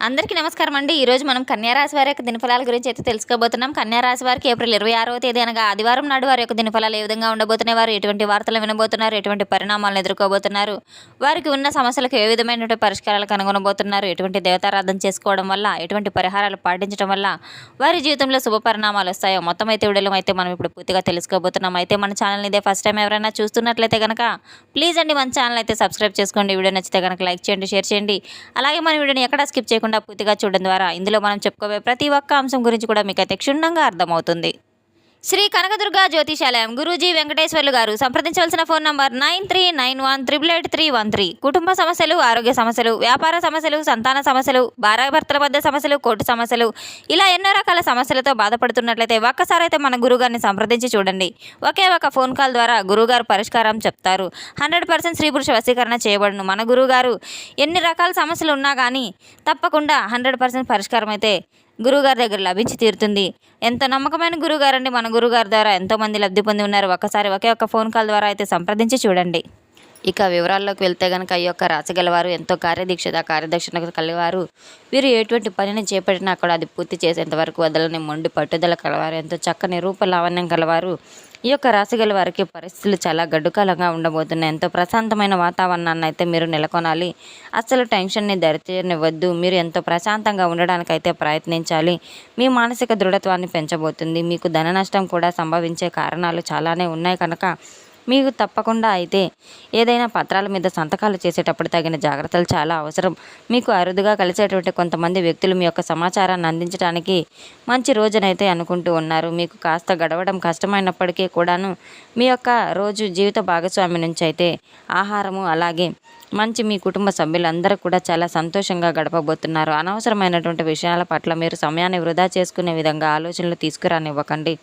అందరికీ నమస్కారం అండి. ఈరోజు మనం కన్యారాశి వారి యొక్క దినఫలాల గురించి అయితే తెలుసుకోబోతున్నాం. కన్యారాశి వారికి ఏప్రిల్ 26వ తేదీ అనగా ఆదివారం నాడు వారి యొక్క దినఫలాలు ఏ విధంగా ఉండబోతున్నాయి, వారు ఎటువంటి వార్తలు వినబోతున్నారు, ఎటువంటి పరిణామాలను ఎదుర్కోబోతున్నారు, వారికి ఉన్న సమస్యలకు ఏ విధమైనటువంటి పరిష్కారాలు కనుగొనబోతున్నారు, ఎటువంటి దేవతారాధన చేసుకోవడం వల్ల, ఎటువంటి పరిహారాలు పాటించడం వల్ల వారి జీవితంలో శుభ పరిణామాలు వస్తాయో మొత్తం అయితే వీడియోలో అయితే మనం ఇప్పుడు పూర్తిగా తెలుసుకోబోతున్నాం. అయితే మన ఛానల్ని ఇదే ఫస్ట్ టైం ఎవరైనా చూస్తున్నట్లయితే కనుక ప్లీజ్ అండి మన ఛానల్ అయితే సబ్స్క్రైబ్ చేసుకోండి. వీడియో నచ్చితే కనుక లైక్ చేయండి, షేర్ చేయండి. అలాగే మన వీడియోని ఎక్కడ స్కిప్ చేయకుండా పూర్తిగా చూడడం ద్వారా ఇందులో మనం చెప్పుకోబోయే ప్రతి ఒక్క అంశం గురించి కూడా మీకైతే క్షుణ్ణంగా అర్థమవుతుంది. శ్రీ కనకదుర్గ జ్యోతిషాలయం గురూజీ వెంకటేశ్వర్లు గారు. సంప్రదించవలసిన ఫోన్ నంబర్ 9391888313. కుటుంబ సమస్యలు, ఆరోగ్య సమస్యలు, వ్యాపార సమస్యలు, సంతాన సమస్యలు, భార్యాభర్తల మధ్య సమస్యలు, కోర్టు సమస్యలు, ఇలా ఎన్నో రకాల సమస్యలతో బాధపడుతున్నట్లయితే ఒక్కసారి అయితే మన గురుగారిని సంప్రదించి చూడండి. ఒకే ఒక ఫోన్ కాల్ ద్వారా గురుగారు పరిష్కారం చెప్తారు. 100% స్త్రీ పురుష వశీకరణ చేయబడును. మన గురుగారు ఎన్ని రకాల సమస్యలు ఉన్నా కానీ తప్పకుండా 100% పరిష్కారం అయితే గురువుగారి దగ్గర లభించి తీరుతుంది. ఎంత నమ్మకమైన గురువుగారండి. మన గురువుగారి ద్వారా ఎంతోమంది లబ్ధి పొంది ఉన్నారు. ఒక్కసారి ఒకే ఒక్క ఫోన్ కాల్ ద్వారా అయితే సంప్రదించి చూడండి. ఇక వివరాల్లోకి వెళ్తే కనుక ఈ యొక్క రాశి గలవారు ఎంతో కార్యదక్షిణ కలవారు. వీరు ఎటువంటి పనిని చేపట్టినా కూడా అది పూర్తి చేసేంత వరకు వదలని మొండి పట్టుదల కలవారు. ఎంతో చక్కని రూపలావణ్యం కలవారు. ఈ యొక్క రాశి గల వారికి పరిస్థితులు చాలా గడ్డుకాలంగా ఉండబోతున్నాయి. ఎంతో ప్రశాంతమైన వాతావరణాన్ని అయితే మీరు నెలకొనాలి. అసలు టెన్షన్ని దరిచేరనివ్వద్దు. మీరు ఎంతో ప్రశాంతంగా ఉండడానికైతే ప్రయత్నించాలి. మీ మానసిక దృఢత్వాన్ని పెంచబోతుంది. మీకు ధన నష్టం కూడా సంభవించే కారణాలు చాలానే ఉన్నాయి కనుక మీకు తప్పకుండా అయితే ఏదైనా పత్రాల మీద సంతకాలు చేసేటప్పుడు తగిన జాగ్రత్తలు చాలా అవసరం. మీకు అరుదుగా కలిసేటువంటి కొంతమంది వ్యక్తులు మీ యొక్క సమాచారాన్ని అందించడానికి మంచి రోజునైతే అనుకుంటూ ఉన్నారు. మీకు కాస్త గడవడం కష్టమైనప్పటికీ కూడాను మీ యొక్క రోజు జీవిత భాగస్వామి నుంచి అయితే ఆహారము అలాగే మంచి మీ కుటుంబ సభ్యులందరూ కూడా చాలా సంతోషంగా గడపబోతున్నారు. అనవసరమైనటువంటి విషయాల పట్ల మీరు సమయాన్ని వృధా చేసుకునే విధంగా ఆలోచనలు తీసుకురానివ్వకండి.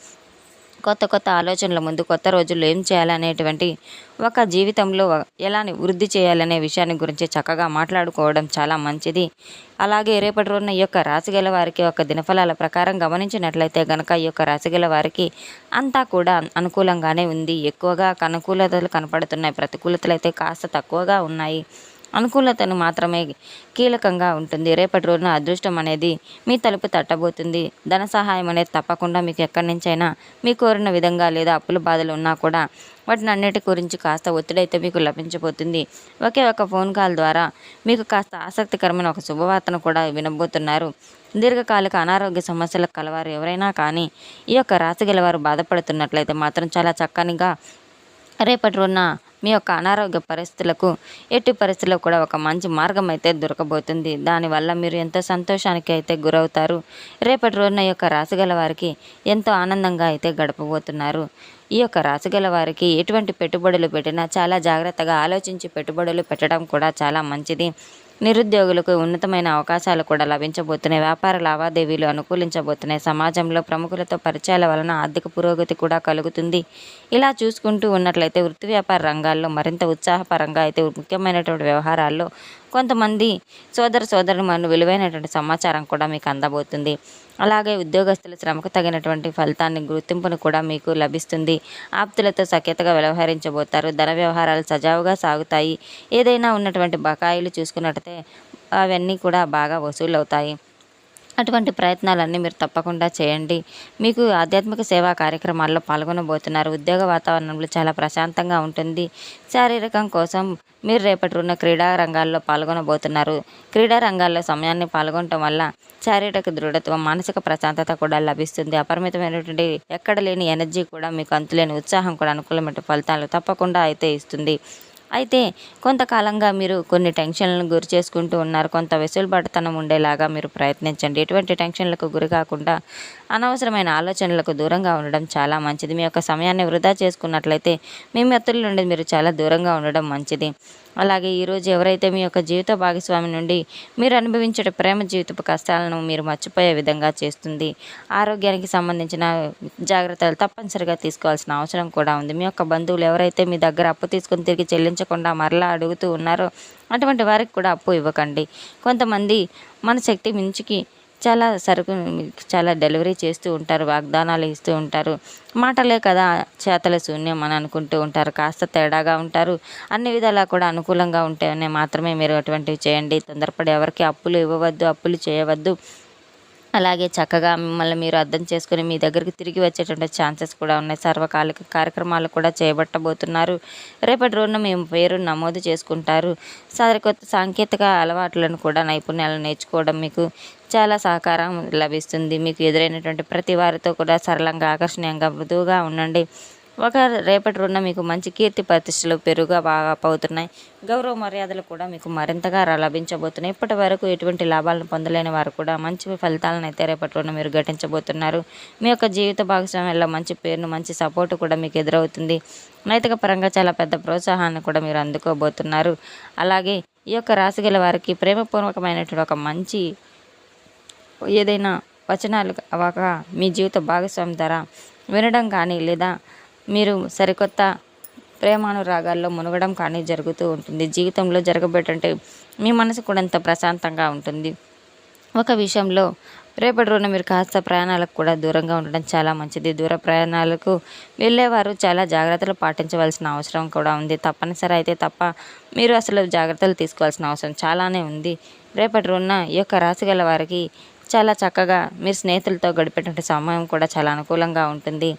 కొత్త ఆలోచనల ముందు కొత్త రోజుల్లో ఏం చేయాలనేటువంటి ఒక జీవితంలో ఎలా వృద్ధి చేయాలనే విషయాన్ని గురించి చక్కగా మాట్లాడుకోవడం చాలా మంచిది. అలాగే రేపటి రోజున ఈ యొక్క రాశిగల వారికి ఒక దినఫలాల ప్రకారం గమనించినట్లయితే కనుక ఈ యొక్క రాశిగల వారికి అంతా కూడా అనుకూలంగానే ఉంది. ఎక్కువగా అనుకూలతలు కనపడుతున్నాయి. ప్రతికూలతలు అయితే కాస్త తక్కువగా ఉన్నాయి. అనుకూలతను మాత్రమే కీలకంగా ఉంటుంది. రేపటి రోజున అదృష్టం అనేది మీ తలుపు తట్టబోతుంది. ధన సహాయం అనేది తప్పకుండా మీకు ఎక్కడి నుంచైనా మీ కోరిన విధంగా లేదా అప్పుల బాధలు ఉన్నా కూడా వాటిని అన్నిటి గురించి కాస్త ఒత్తిడైతే మీకు లభించబోతుంది. ఒకే ఒక ఫోన్ కాల్ ద్వారా మీకు కాస్త ఆసక్తికరమైన ఒక శుభవార్తను కూడా వినబోతున్నారు. దీర్ఘకాలిక అనారోగ్య సమస్యలకు కలవారు ఎవరైనా కానీ ఈ యొక్క రాశి గలవారు బాధపడుతున్నట్లయితే మాత్రం చాలా చక్కనిగా రేపటి రోజున మీ యొక్క అనారోగ్య పరిస్థితులకు ఎట్టి పరిస్థితుల్లో కూడా ఒక మంచి మార్గం అయితే దొరకబోతుంది. దానివల్ల మీరు ఎంతో సంతోషానికి అయితే గురవుతారు. రేపటి రోజున ఈ యొక్క రాశిగల వారికి ఎంతో ఆనందంగా అయితే గడపబోతున్నారు. ఈ యొక్క రాశిగల వారికి ఎటువంటి పెట్టుబడులు పెట్టినా చాలా జాగ్రత్తగా ఆలోచించి పెట్టుబడులు పెట్టడం కూడా చాలా మంచిది. నిరుద్యోగులకు ఉన్నతమైన అవకాశాలు కూడా లభించబోతున్నాయి. వ్యాపార లావాదేవీలు అనుకూలించబోతున్నాయి. సమాజంలో ప్రముఖులతో పరిచయాల వలన ఆర్థిక పురోగతి కూడా కలుగుతుంది. ఇలా చూసుకుంటూ ఉన్నట్లయితే వృత్తి వ్యాపార రంగాల్లో మరింత ఉత్సాహపరంగా అయితే ముఖ్యమైనటువంటి వ్యవహారాల్లో కొంతమంది సోదరుమణులు విలువైనటువంటి సమాచారం కూడా మీకు అందబోతుంది. అలాగే ఉద్యోగస్తుల శ్రమకు తగినటువంటి ఫలితాన్ని గుర్తింపును కూడా మీకు లభిస్తుంది. ఆప్తులతో సఖ్యతగా వ్యవహరించబోతారు. ధన వ్యవహారాలు సజావుగా సాగుతాయి. ఏదైనా ఉన్నటువంటి బకాయిలు చూసుకున్నట్టయితే అవన్నీ కూడా బాగా వసూలు అవుతాయి. అటువంటి ప్రయత్నాలన్నీ మీరు తప్పకుండా చేయండి. మీకు ఆధ్యాత్మిక సేవా కార్యక్రమాల్లో పాల్గొనబోతున్నారు. ఉద్యోగ వాతావరణంలో చాలా ప్రశాంతంగా ఉంటుంది. శారీరకం కోసం మీరు రేపటి రోజున క్రీడా రంగాల్లో పాల్గొనబోతున్నారు. క్రీడా రంగాల్లో సమయాన్ని పాల్గొనటం వల్ల శారీరక దృఢత్వం, మానసిక ప్రశాంతత కూడా లభిస్తుంది. అపరిమితమైనటువంటి ఎక్కడ లేని ఎనర్జీ కూడా మీకు అంతులేని ఉత్సాహం కూడా అనుకూలమైన ఫలితాలు తప్పకుండా అయితే ఇస్తుంది. అయితే కొంతకాలంగా మీరు కొన్ని టెన్షన్లను గురి చేసుకుంటూ ఉన్నారు. కొంత వెసులుబాటుతనం ఉండేలాగా మీరు ప్రయత్నించండి. ఎటువంటి టెన్షన్లకు గురి కాకుండా అనవసరమైన ఆలోచనలకు దూరంగా ఉండడం చాలా మంచిది. మీ యొక్క సమయాన్ని వృధా చేసుకున్నట్లయితే మీ మిత్రుల నుండి మీరు చాలా దూరంగా ఉండడం మంచిది. అలాగే ఈరోజు ఎవరైతే మీ యొక్క జీవిత భాగస్వామి నుండి మీరు అనుభవించే ప్రేమ జీవితపు కష్టాలను మీరు మర్చిపోయే విధంగా చేస్తుంది. ఆరోగ్యానికి సంబంధించిన జాగ్రత్తలు తప్పనిసరిగా తీసుకోవాల్సిన అవసరం కూడా ఉంది. మీ యొక్క బంధువులు ఎవరైతే మీ దగ్గర అప్పు తీసుకుని తిరిగి చెల్లించకుండా మరలా అడుగుతూ ఉన్నారో అటువంటి వారికి కూడా అప్పు ఇవ్వకండి. కొంతమంది మన శక్తి మించికి చాలా సరుకు చాలా డెలివరీ చేస్తూ ఉంటారు, వాగ్దానాలు ఇస్తూ ఉంటారు. మాటలే కదా చేతల శూన్యం అని అనుకుంటూ ఉంటారు. కాస్త తేడాగా ఉంటారు. అన్ని విధాలా కూడా అనుకూలంగా ఉంటేనే మాత్రమే మీరు అటువంటివి చేయండి. తొందరపడి ఎవరికి అప్పులు ఇవ్వవద్దు, అప్పులు చేయవద్దు. అలాగే చక్కగా మిమ్మల్ని మీరు అర్థం చేసుకొని మీ దగ్గరికి తిరిగి వచ్చేటువంటి ఛాన్సెస్ కూడా ఉన్నాయి. సర్వకాలిక కార్యక్రమాలు కూడా చేపట్టబోతున్నారు. రేపటి రోజున మీ పేరు నమోదు చేసుకుంటారు. సరికొత్త సాంకేతిక అలవాట్లను కూడా నైపుణ్యాలను నేర్చుకోవడం మీకు చాలా సహకారం లభిస్తుంది. మీకు ఎదురైనటువంటి ప్రతి వారితో కూడా సరళంగా, ఆకర్షణీయంగా, మృదువుగా ఉండండి. రేపటి రోజున మీకు మంచి కీర్తి ప్రతిష్టలు బాగా అవుతున్నాయి. గౌరవ మర్యాదలు కూడా మీకు మరింతగా లభించబోతున్నాయి. ఇప్పటి వరకు ఎటువంటి లాభాలను పొందలేని వారు కూడా మంచి ఫలితాలను అయితే రేపటి రోజున మీరు ఘటించబోతున్నారు. మీ యొక్క జీవిత భాగస్వామ్యంలో మంచి పేరును, మంచి సపోర్టు కూడా మీకు ఎదురవుతుంది. నైతిక పరంగా చాలా పెద్ద ప్రోత్సాహాన్ని కూడా మీరు అందుకోబోతున్నారు. అలాగే ఈ యొక్క రాశి గల వారికి ప్రేమపూర్వకమైనటువంటి ఒక మంచి ఏదైనా వచనాలు మీ జీవిత భాగస్వామి ధర వినడం కానీ, లేదా మీరు సరికొత్త ప్రేమానురాగాల్లో మునగడం కానీ జరుగుతూ ఉంటుంది. జీవితంలో జరగబోయేటంటే మీ మనసు కూడా ఎంత ప్రశాంతంగా ఉంటుంది. ఒక విషయంలో రేపటి రోజున మీరు కాస్త ప్రయాణాలకు కూడా దూరంగా ఉండడం చాలా మంచిది. దూర ప్రయాణాలకు వెళ్ళేవారు చాలా జాగ్రత్తలు పాటించవలసిన అవసరం కూడా ఉంది. తప్పనిసరి అయితే తప్ప మీరు అసలు జాగ్రత్తలు తీసుకోవాల్సిన అవసరం చాలానే ఉంది. రేపటి రోజున ఈ యొక్క రాశి గల వారికి చాలా చక్కగా మీరు స్నేహితులతో గడిపేటువంటి సమయం కూడా చాలా అనుకూలంగా ఉంటుంది.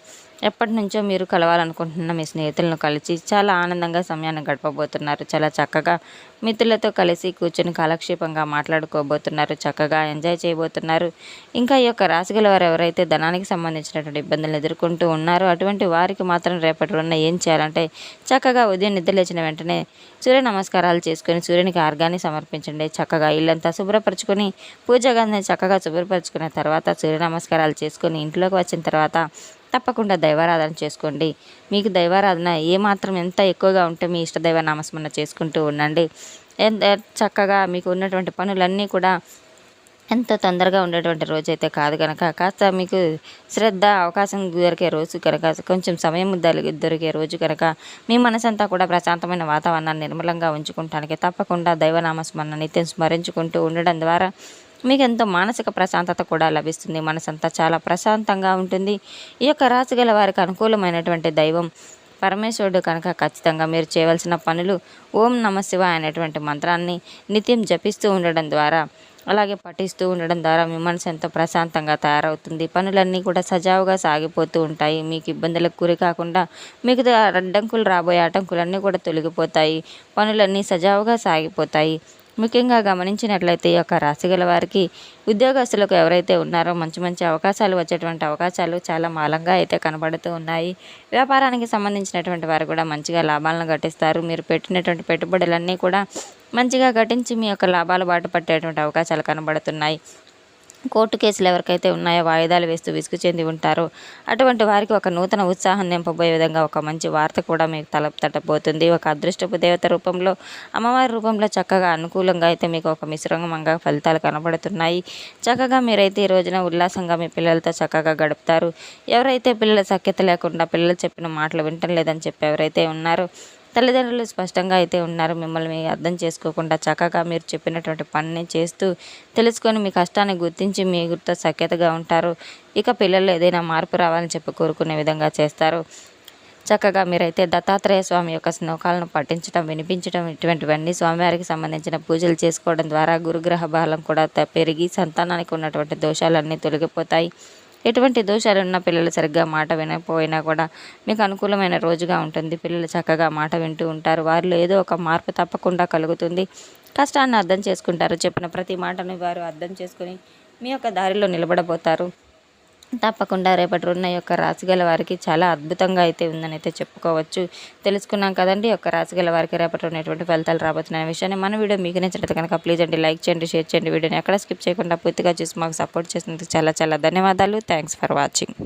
ఎప్పటి నుంచో మీరు కలవాలనుకుంటున్న మీ స్నేహితులను కలిసి చాలా ఆనందంగా సమయాన్ని గడపబోతున్నారు. చాలా చక్కగా మిత్రులతో కలిసి కూర్చొని కాలక్షేపంగా మాట్లాడుకోబోతున్నారు. చక్కగా ఎంజాయ్ చేయబోతున్నారు. ఇంకా ఈ యొక్క రాశిగల వారు ఎవరైతే ధనానికి సంబంధించినటువంటి ఇబ్బందులను ఎదుర్కొంటూ ఉన్నారో అటువంటి వారికి మాత్రం రేపటి రోజున ఏం చేయాలంటే చక్కగా ఉదయం నిద్ర లేచిన వెంటనే సూర్య నమస్కారాలు చేసుకొని సూర్యునికి ఆర్గాన్ని సమర్పించండి. చక్కగా ఇల్లంతా శుభ్రపరచుకొని పూజా గదిని చక్కగా శుభ్రపరచుకున్న తర్వాత సూర్య నమస్కారాలు చేసుకొని ఇంట్లోకి వచ్చిన తర్వాత తప్పకుండా దైవారాధన చేసుకోండి. మీకు దైవారాధన ఏమాత్రం ఎంత ఎక్కువగా ఉంటే మీ ఇష్టదైవ నామస్మరణ చేసుకుంటూ ఉండండి. చక్కగా మీకు ఉన్నటువంటి పనులన్నీ కూడా ఎంత తొందరగా ఉండేటువంటి రోజు అయితే కాదు కనుక కాస్త మీకు శ్రద్ధ, అవకాశం దొరికే రోజు కనుక, కొంచెం సమయం దొరికే రోజు కనుక మీ మనసంతా కూడా ప్రశాంతమైన వాతావరణాన్ని నిర్మలంగా ఉంచుకుంటానికి తప్పకుండా దైవనామస్మరణ నిత్యం స్మరించుకుంటూ ఉండడం ద్వారా మీకు ఎంతో మానసిక ప్రశాంతత కూడా లభిస్తుంది. మనసంతా చాలా ప్రశాంతంగా ఉంటుంది. ఈ యొక్క రాశి గల వారికి అనుకూలమైనటువంటి దైవం పరమేశ్వరుడు కనుక ఖచ్చితంగా మీరు చేయవలసిన పనులు ఓం నమ శివాయ అనేటువంటి మంత్రాన్ని నిత్యం జపిస్తూ ఉండడం ద్వారా, అలాగే పఠిస్తూ ఉండడం ద్వారా మీ మనసు ఎంతో ప్రశాంతంగా తయారవుతుంది. పనులన్నీ కూడా సజావుగా సాగిపోతూ ఉంటాయి. మీకు ఇబ్బందులకు గురి కాకుండా మీకు అడ్డంకులు రాబోయే ఆటంకులన్నీ కూడా తొలగిపోతాయి. పనులన్నీ సజావుగా సాగిపోతాయి. ముఖ్యంగా గమనించినట్లయితే ఈ యొక్క రాశి గల వారికి ఉద్యోగస్తులకు ఎవరైతే ఉన్నారో మంచి మంచి అవకాశాలు వచ్చేటువంటి అవకాశాలు చాలా మాలంగా అయితే కనబడుతూ ఉన్నాయి. వ్యాపారానికి సంబంధించినటువంటి వారు కూడా మంచిగా లాభాలను గటిస్తారు. మీరు పెట్టినటువంటి పెట్టుబడులన్నీ కూడా మంచిగా గటించి మీ యొక్క లాభాలు బాట పట్టేటువంటి అవకాశాలు కనబడుతున్నాయి. కోర్టు కేసులు ఎవరికైతే ఉన్నాయో వాయిదాలు వేస్తూ విసుగు చెంది ఉంటారో అటువంటి వారికి ఒక నూతన ఉత్సాహం నింపబోయే విధంగా ఒక మంచి వార్త కూడా మీకు తట్టబోతుంది. ఒక అదృష్టపు దేవత రూపంలో, అమ్మవారి రూపంలో చక్కగా అనుకూలంగా అయితే మీకు ఒక మిశ్రమంగా ఫలితాలు కనబడుతున్నాయి. చక్కగా మీరైతే ఈ రోజున ఉల్లాసంగా మీ పిల్లలతో చక్కగా గడుపుతారు. ఎవరైతే పిల్లల సఖ్యత లేకుండా పిల్లలు చెప్పిన మాటలు వింటం లేదని చెప్పి ఎవరైతే ఉన్నారో తల్లిదండ్రులు స్పష్టంగా అయితే ఉన్నారు. మిమ్మల్ని అర్థం చేసుకోకుండా చక్కగా మీరు చెప్పినటువంటి పనిని చేస్తూ తెలుసుకొని మీ కష్టాన్ని గుర్తించి మీతో సఖ్యతగా ఉంటారు. ఇక పిల్లలు ఏదైనా మార్పు రావాలని చెప్పి కోరుకునే విధంగా చేస్తారు. చక్కగా మీరైతే దత్తాత్రేయ స్వామి యొక్క శ్లోకాలను పఠించడం, వినిపించడం ఇటువంటివన్నీ స్వామివారికి సంబంధించిన పూజలు చేసుకోవడం ద్వారా గురుగ్రహ బలం కూడా పెరిగి సంతానానికి ఉన్నటువంటి దోషాలన్నీ తొలగిపోతాయి. ఎటువంటి దోషాలు ఉన్న పిల్లలు సరిగ్గా మాట వినకపోయినా కూడా మీకు అనుకూలమైన రోజుగా ఉంటుంది. పిల్లలు చక్కగా మాట వింటూ ఉంటారు. వారిలో ఏదో ఒక మార్పు తప్పకుండా కలుగుతుంది. కష్టాన్ని అర్థం చేసుకుంటారు. చెప్పిన ప్రతి మాటను వారు అర్థం చేసుకొని మీ యొక్క దారిలో నిలబడబోతారు. తప్పకుండా రేపటి రోజున యొక్క రాశిగల వారికి చాలా అద్భుతంగా అయితే ఉందని అయితే చెప్పుకోవచ్చు. తెలుసుకున్నాం కదండి యొక్క రాశిగల వారికి రేపటి రోజున ఎటువంటి ఫలితాలు రాబోతున్న విషయాన్ని. మన వీడియో మీకు నచ్చినట్లయితే కనుక ప్లీజ్ అండి లైక్ చేయండి, షేర్ చేయండి. వీడియోని ఎక్కడ స్కిప్ చేయకుండా పూర్తిగా చూసి మాకు సపోర్ట్ చేసినందుకు చాలా చాలా ధన్యవాదాలు. Thanks for watching.